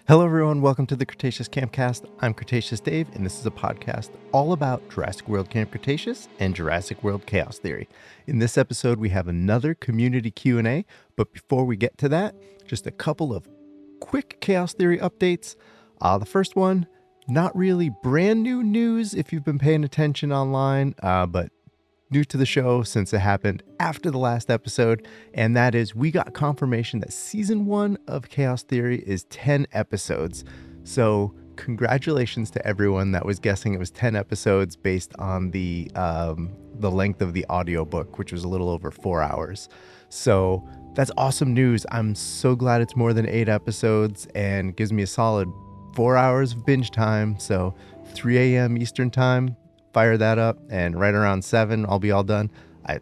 Hello, everyone. Welcome to the Cretaceous Campcast. I'm Cretaceous Dave, and this is a podcast all about Jurassic World Camp Cretaceous and Jurassic World Chaos Theory. In this episode, we have another community Q&A, but before we get to that, just a couple of quick Chaos Theory updates. The first one, not really brand new news if you've been paying attention online, but new to the show since it happened after the last episode, and that is we got confirmation that season 1 of Chaos Theory is 10 episodes. So congratulations to everyone that was guessing it was 10 episodes based on the length of the audiobook, which was a little over 4 hours. So that's awesome news. I'm so glad it's more than 8 episodes and gives me a solid 4 hours of binge time. So 3 a.m. Eastern time, fire that up, and right around 7 I'll be all done. I'd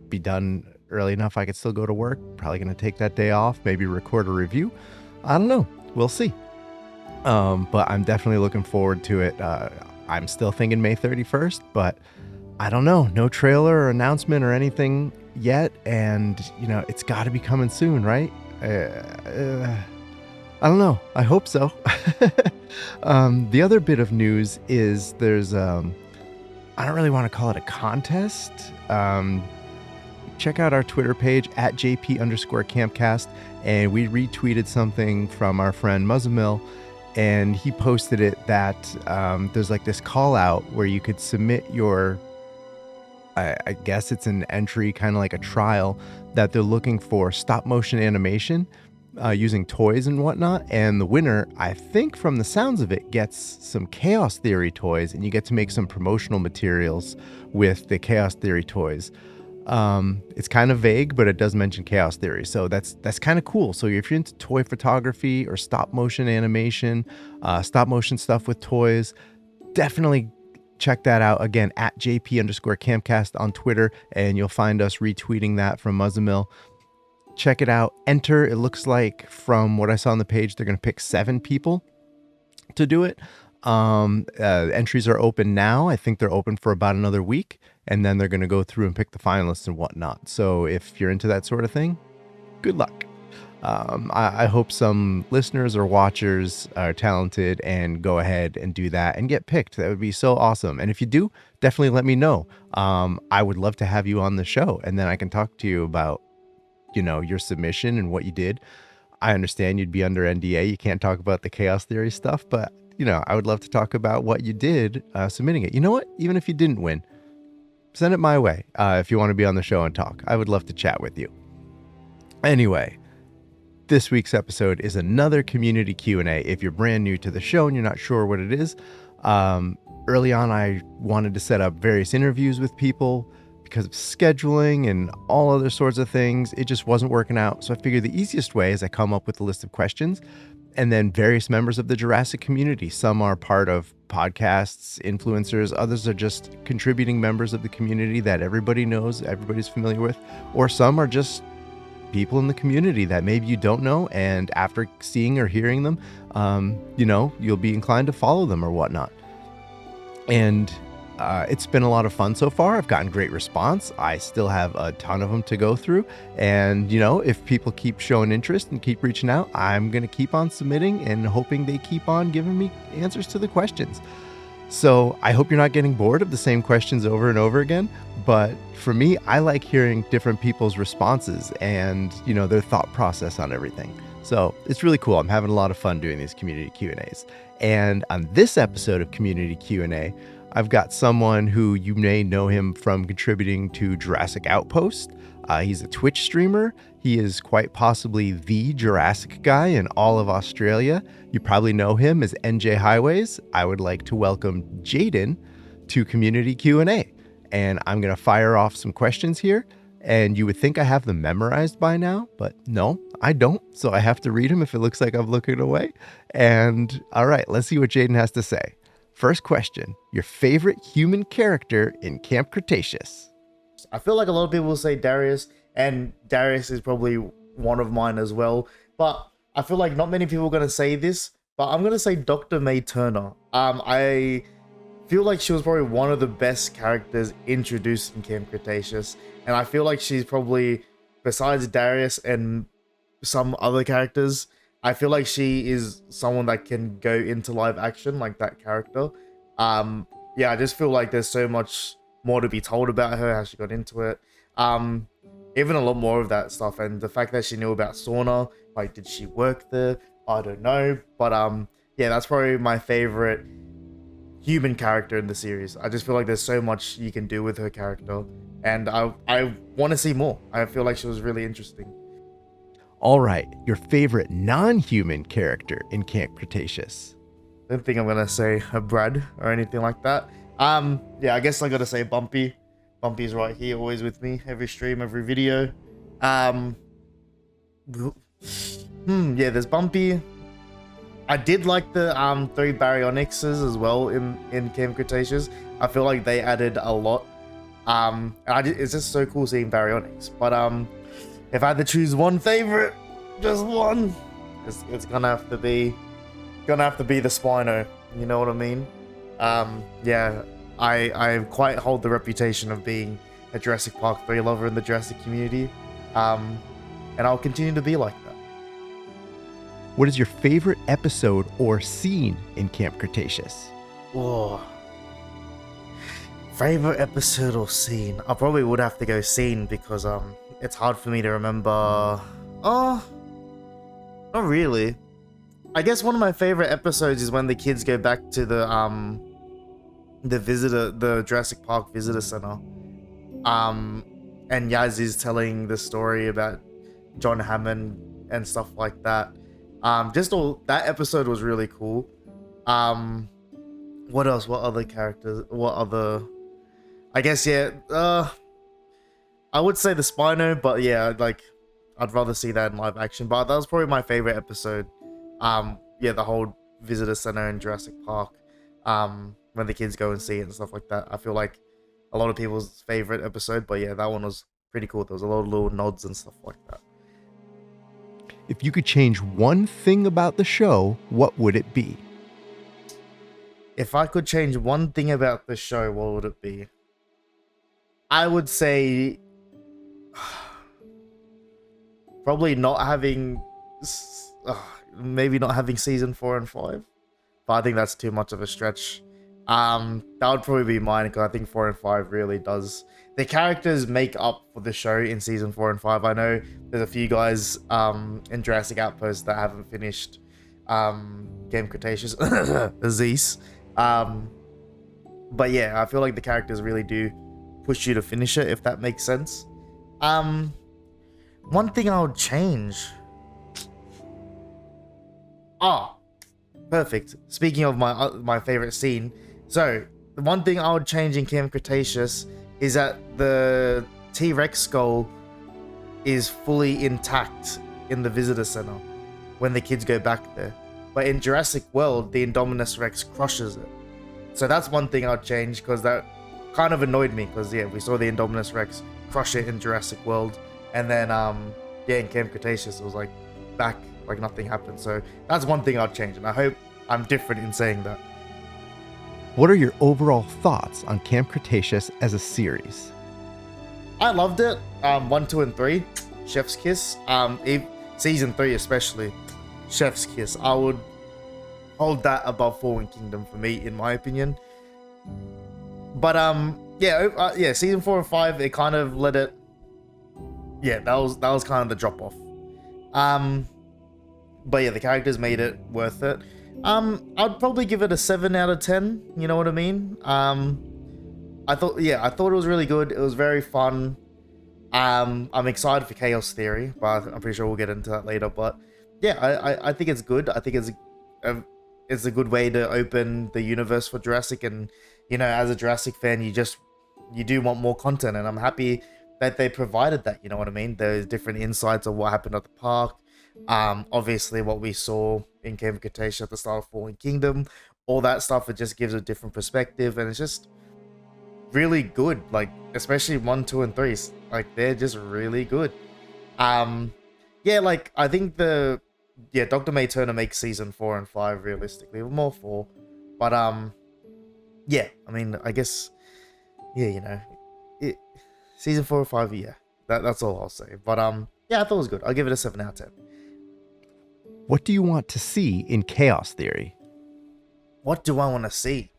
be done early enough I could still go to work. Probably gonna take that day off, maybe record a review. I don't know, we'll see. But I'm definitely looking forward to it. I'm still thinking May 31st, but I don't know, no trailer or announcement or anything yet, and it's got to be coming soon, right? I don't know, I hope so. The other bit of news is there's I don't really want to call it a contest. Check out our Twitter page at JP_Campcast, and we retweeted something from our friend Muzzamill, and he posted it that there's like this call out where you could submit your, I guess it's an entry, kind of like a trial, that they're looking for stop motion animation using toys and whatnot, and the winner, I think from the sounds of it, gets some Chaos Theory toys, and you get to make some promotional materials with the Chaos Theory toys. It's kind of vague, but it does mention Chaos Theory, so that's kind of cool. So if you're into toy photography or stop motion animation, stop motion stuff with toys, definitely check that out. Again, at JP_Campcast on Twitter, and you'll find us retweeting that from Muzzamill. Check it out. Enter. It looks like from what I saw on the page, they're going to pick 7 people to do it. Entries are open now. I think they're open for about another week, and then they're going to go through and pick the finalists and whatnot. So if you're into that sort of thing, good luck. I hope some listeners or watchers are talented and go ahead and do that and get picked. That would be so awesome. And if you do, definitely let me know. I would love to have you on the show, and then I can talk to you about your submission and what you did. I understand you'd be under NDA. You can't talk about the Chaos Theory stuff, but I would love to talk about what you did submitting it. You know what? Even if you didn't win, send it my way if you want to be on the show and talk. I would love to chat with you. Anyway, this week's episode is another community Q&A. If you're brand new to the show and you're not sure what it is, early on I wanted to set up various interviews with people. Because of scheduling and all other sorts of things, it just wasn't working out. So I figured the easiest way is I come up with a list of questions, and then various members of the Jurassic community. Some are part of podcasts, influencers, others are just contributing members of the community that everybody knows, everybody's familiar with, or some are just people in the community that maybe you don't know, and after seeing or hearing them, you'll be inclined to follow them or whatnot. And it's been a lot of fun so far. I've gotten great response. I still have a ton of them to go through. And, if people keep showing interest and keep reaching out, I'm going to keep on submitting and hoping they keep on giving me answers to the questions. So I hope you're not getting bored of the same questions over and over again. But for me, I like hearing different people's responses and, their thought process on everything. So it's really cool. I'm having a lot of fun doing these community Q&As. And on this episode of Community Q&A, I've got someone who you may know him from contributing to Jurassic Outpost. He's a Twitch streamer. He is quite possibly the Jurassic guy in all of Australia. You probably know him as NJayHighways. I would like to welcome Jayden to Community Q&A. And I'm going to fire off some questions here. And you would think I have them memorized by now, but no, I don't. So I have to read them if it looks like I'm looking away. And all right, let's see what Jayden has to say. First question, your favorite human character in Camp Cretaceous? I feel like a lot of people will say Darius, and Darius is probably one of mine as well. But I feel like not many people are going to say this, but I'm going to say Dr. May Turner. I feel like she was probably one of the best characters introduced in Camp Cretaceous. And I feel like she's probably, besides Darius and some other characters, I feel like she is someone that can go into live action like that character. Um, yeah, I just feel like there's so much more to be told about her, how she got into it. Um, Even a lot more of that stuff, and the fact that she knew about sauna, like, did she work there? I don't know, but yeah, that's probably my favorite human character in the series. I just feel like there's so much you can do with her character, and I want to see more. I feel like she was really interesting. All right, your favorite non-human character in Camp Cretaceous. I don't think I'm gonna say a Brad or anything like that. Yeah, I guess I gotta say Bumpy. Bumpy's right here, always with me, every stream, every video. Um, yeah, there's Bumpy. I did like the three baryonyxes as well in Camp Cretaceous. I feel like they added a lot. It's just so cool seeing baryonyx. But if I had to choose one favorite, just one, it's gonna have to be the Spino. You know what I mean? Yeah, I quite hold the reputation of being a Jurassic Park 3 lover in the Jurassic community. And I'll continue to be like that. What is your favorite episode or scene in Camp Cretaceous? Oh, favorite episode or scene? I probably would have to go scene because it's hard for me to remember. Oh, not really. I guess one of my favorite episodes is when the kids go back to the Jurassic Park Visitor Center. And Yaz is telling the story about John Hammond and stuff like that. Just all that episode was really cool. What else? What other characters? What other? I guess yeah. I would say the Spino, but yeah, like I'd rather see that in live action. But that was probably my favorite episode. Yeah, the whole visitor center in Jurassic Park. When the kids go and see it and stuff like that. I feel like a lot of people's favorite episode, but yeah, that one was pretty cool. There was a lot of little nods and stuff like that. If you could change one thing about the show, what would it be? If I could change one thing about the show, what would it be? I would say probably not having, maybe not having season 4 and 5, but I think that's too much of a stretch. That would probably be mine because I think 4 and 5 really does. The characters make up for the show in season 4 and 5. I know there's a few guys in Jurassic Outpost that haven't finished Game Cretaceous, Aziz. But yeah, I feel like the characters really do push you to finish it, if that makes sense. One thing I would change. Perfect. Speaking of my favorite scene, so the one thing I would change in Camp Cretaceous is that the T-Rex skull is fully intact in the visitor center when the kids go back there. But in Jurassic World, the Indominus Rex crushes it. So that's one thing I'd change because that kind of annoyed me because yeah, we saw the Indominus Rex crush it in Jurassic World, and then yeah, in Camp Cretaceous it was like back like nothing happened. So that's one thing I'd change, and I hope I'm different in saying that. What are your overall thoughts on Camp Cretaceous as a series? I loved it. 1, 2, and 3, chef's kiss. Season 3 especially, chef's kiss. I would hold that above Fallen Kingdom for me, in my opinion. But yeah, season 4 and 5, it kind of let it. Yeah, that was kind of the drop off. But yeah, the characters made it worth it. I'd probably give it a 7 out of 10. You know what I mean? I thought it was really good. It was very fun. I'm excited for Chaos Theory, but I'm pretty sure we'll get into that later. But yeah, I think it's good. I think it's a good way to open the universe for Jurassic, and you know, as a Jurassic fan, you do want more content, and I'm happy that they provided that. You know what I mean? There's different insights of what happened at the park. Obviously what we saw in Camp Cretaceous at the start of Fallen Kingdom, all that stuff, it just gives a different perspective, and it's just really good. Like especially 1, 2, and 3, like they're just really good. Yeah, like I think Dr. May Turner makes season 4 and 5 realistically, more 4, but yeah, I mean, I guess yeah, you know, season 4 or 5, yeah, that's all I'll say. But yeah, I thought it was good. I'll give it a 7 out of 10. What do you want to see in Chaos Theory? What do I want to see?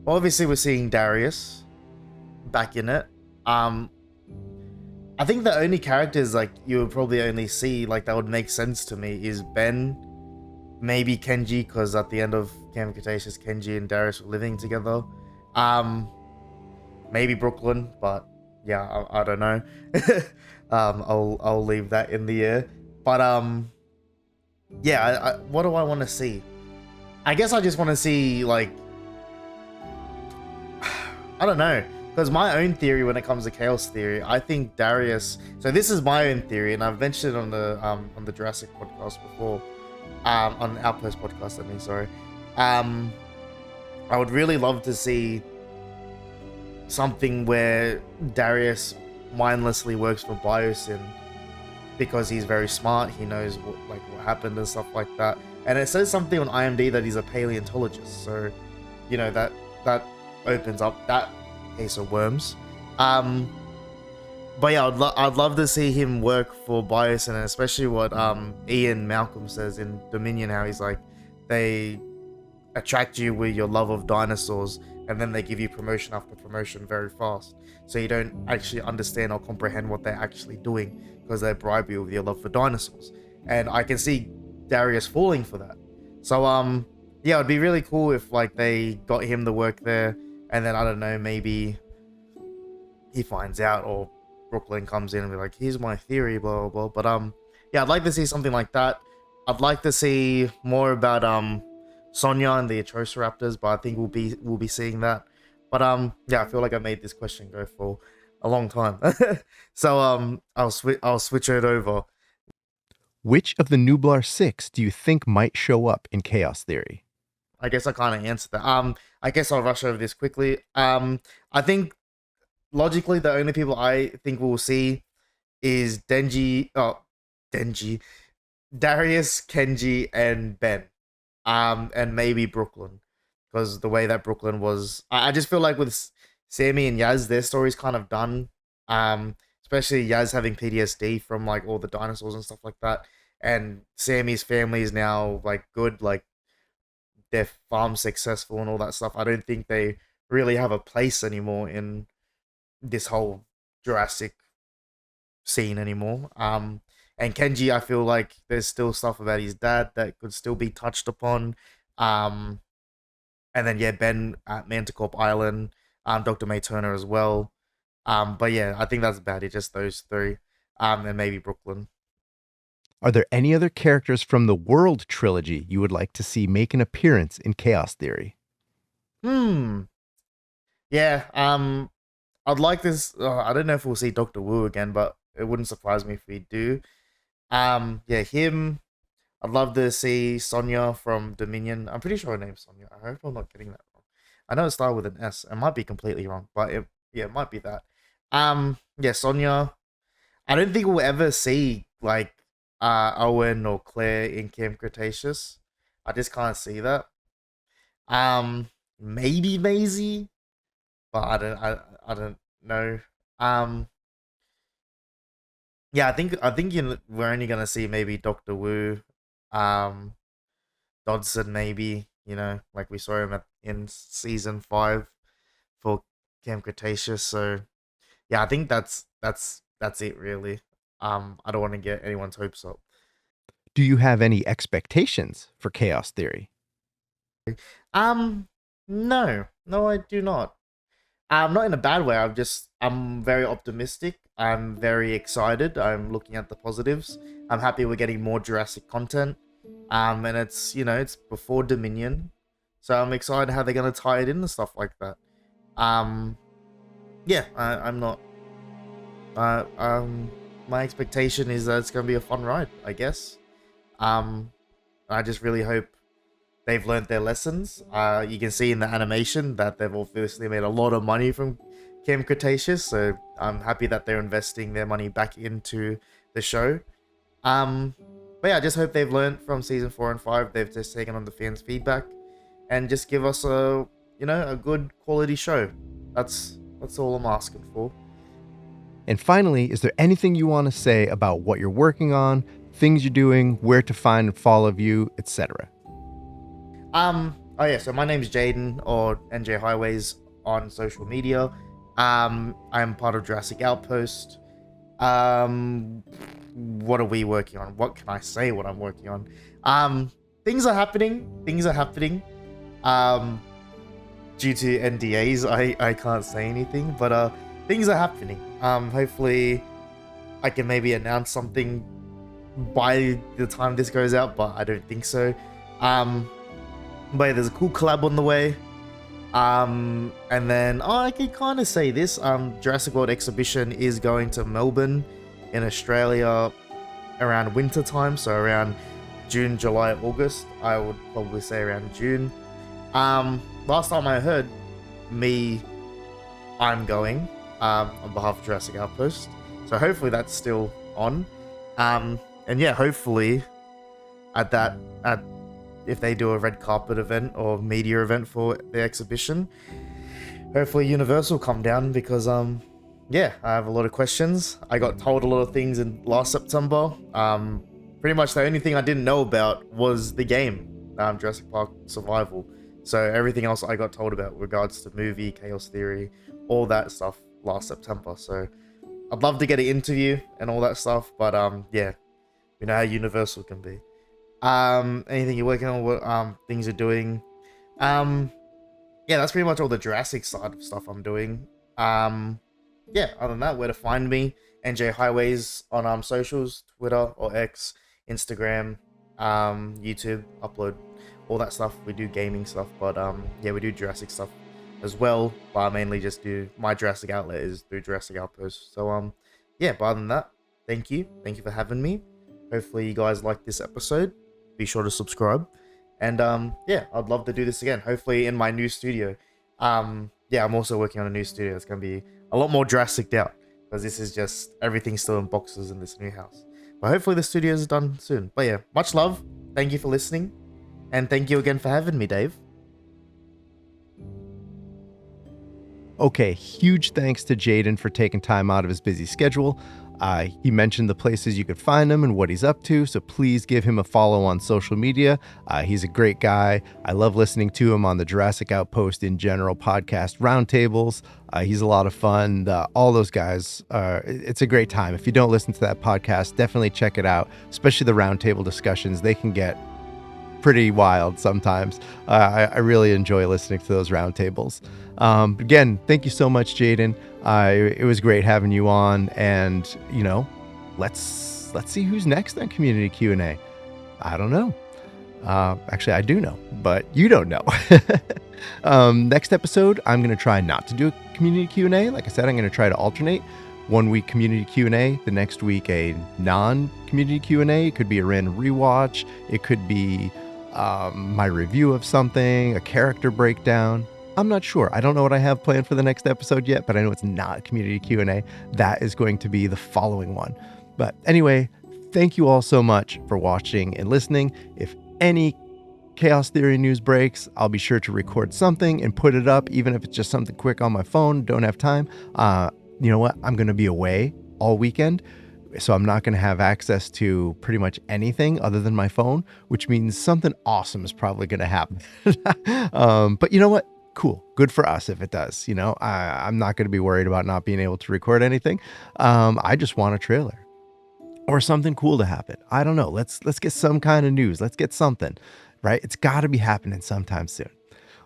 Well, obviously, we're seeing Darius back in it. Um, I think the only characters like you would probably only see like that would make sense to me is Ben, maybe Kenji, because at the end of Camp Cretaceous, Kenji and Darius were living together. Um, maybe Brooklyn, but yeah, I don't know. I'll leave that in the air. But yeah, what do I want to see? I guess I just want to see like I don't know. Because my own theory when it comes to chaos theory, I think Darius. So this is my own theory, and I've mentioned it on the Jurassic podcast before, on Outpost podcast. I mean, sorry. I would really love to see something where Darius mindlessly works for Biosyn because he's very smart. He knows what happened and stuff like that. And it says something on IMDb that he's a paleontologist. So, you know that opens up that case of worms. But yeah, I'd love to see him work for Biosyn, and especially what Ian Malcolm says in Dominion, how he's like, they attract you with your love of dinosaurs, and then they give you promotion after promotion very fast. So you don't actually understand or comprehend what they're actually doing because they bribe you with your love for dinosaurs. And I can see Darius falling for that. So yeah, it'd be really cool if like they got him to work there, and then I don't know, maybe he finds out, or Brooklyn comes in and be like, here's my theory, blah blah blah. But yeah, I'd like to see something like that. I'd like to see more about Sonya and the Atrociraptors, but I think we'll be seeing that. But yeah, I feel like I made this question go for a long time. So I'll switch it over. Which of the Nublar 6 do you think might show up in Chaos Theory? I guess I kind of answered that. I guess I'll rush over this quickly. I think logically the only people I think we'll see is Darius, Kenji, and Ben. And maybe Brooklyn, because the way that Brooklyn was, I just feel like with Sammy and Yaz, their story's kind of done. Especially Yaz having PTSD from like all the dinosaurs and stuff like that, and Sammy's family is now like good, like their farm's successful and all that stuff. I don't think they really have a place anymore in this whole Jurassic scene anymore. And Kenji, I feel like there's still stuff about his dad that could still be touched upon. And then yeah, Ben at Manticorp Island, Dr. May Turner as well. But yeah, I think that's about it. Just those three, and maybe Brooklyn. Are there any other characters from the World trilogy you would like to see make an appearance in Chaos Theory? Yeah. I'd like this. I don't know if we'll see Doctor Wu again, but it wouldn't surprise me if we do. Yeah, him. I'd love to see Sonya from Dominion. I'm pretty sure her name's Sonya. I hope I'm not getting that wrong. I know it started with an S. It might be completely wrong, but it might be that. Yeah, Sonya. I don't think we'll ever see like Owen or Claire in Camp Cretaceous. I just can't see that. Maybe Maisie, but I don't know. Yeah, I think we're only gonna see maybe Doctor Wu, um, Dodson maybe. You know, like we saw him in season 5 for Camp Cretaceous. So yeah, I think that's it really. I don't want to get anyone's hopes up. Do you have any expectations for Chaos Theory? Um, no, I do not. Not in a bad way. I'm very optimistic. I'm very excited. I'm looking at the positives. I'm happy we're getting more Jurassic content. And it's it's before Dominion, so I'm excited how they're gonna tie it in and stuff like that. Yeah, I'm not. My expectation is that it's gonna be a fun ride, I guess. I just really hope they've learned their lessons. You can see in the animation that they've obviously made a lot of money from Camp Cretaceous, so I'm happy that they're investing their money back into the show. But yeah, I just hope they've learned from season 4 and 5. They've just taken on the fans' feedback and just give us a good quality show. That's all I'm asking for. And finally, is there anything you want to say about what you're working on, things you're doing, where to find and follow you, etc. Oh yeah, so my name's Jayden, or NJayHighways on social media. I'm part of Jurassic Outpost. What are we working on? What can I say what I'm working on? Things are happening. Things are happening. Um, Due to NDAs, I can't say anything, but things are happening. Hopefully I can maybe announce something by the time this goes out, but I don't think so. But yeah, there's a cool collab on the way. And then I can kind of say this. Jurassic World Exhibition is going to Melbourne in Australia around winter time, so around June, July, August. I would probably say around June. Last time I heard, I'm going on behalf of Jurassic Outpost. So hopefully that's still on. And yeah, hopefully at if they do a red carpet event or media event for the exhibition, hopefully Universal come down, because yeah, I have a lot of questions. I got told a lot of things in last September. Pretty much the only thing I didn't know about was the game, Jurassic Park Survival. So everything else I got told about regards to movie, Chaos Theory, all that stuff last September. So I'd love to get an interview and all that stuff, but yeah, you know how Universal can be. Anything you're working on, what things you're doing. Yeah, that's pretty much all the Jurassic side of stuff I'm doing. Yeah, other than that, where to find me, NJayHighways on socials, Twitter or X, Instagram, YouTube, upload all that stuff. We do gaming stuff, but yeah, we do Jurassic stuff as well, but I mainly just do my Jurassic outlet is through Jurassic Outpost. So yeah, but other than that, thank you for having me. Hopefully you guys like this episode. Be sure to subscribe, and yeah, I'd love to do this again, hopefully in my new studio. Yeah, I'm also working on a new studio. It's gonna be a lot more Jurassic out, because this is just everything's still in boxes in this new house, but hopefully the studio is done soon. But yeah, much love, thank you for listening, and thank you again for having me, Dave. Okay, huge thanks to Jayden for taking time out of his busy schedule. He mentioned the places you could find him and what he's up to, so please give him a follow on social media. He's a great guy. I love listening to him on the Jurassic Outpost in general podcast roundtables. He's a lot of fun. All those guys, it's a great time. If you don't listen to that podcast, definitely check it out, especially the roundtable discussions. They can get pretty wild sometimes. I really enjoy listening to those roundtables. Again, thank you so much, Jayden. It was great having you on, and you know, let's see who's next on Community Q&A. I don't know. Actually, I do know, but you don't know. Next episode, I'm going to try not to do a Community Q&A. Like I said, I'm going to try to alternate. 1 week Community Q&A, the next week a non-Community Q&A. It could be a random rewatch. It could be my review of something, a character breakdown. I'm not sure. I don't know what I have planned for the next episode yet, but I know it's not Community Q&A. That is going to be the following one. But anyway, thank you all so much for watching and listening. If any Chaos Theory news breaks, I'll be sure to record something and put it up, even if it's just something quick on my phone. Don't have time. You know what? I'm going to be away all weekend, so I'm not going to have access to pretty much anything other than my phone, which means something awesome is probably going to happen. But you know what? Cool. Good for us if it does. You know, I'm not going to be worried about not being able to record anything. I just want a trailer or something cool to happen. I don't know. Let's get some kind of news. Let's get something, right? It's got to be happening sometime soon.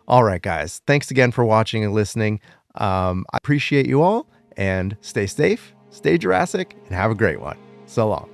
All right, guys. Thanks again for watching and listening. I appreciate you all, and stay safe, stay Jurassic, and have a great one. So long.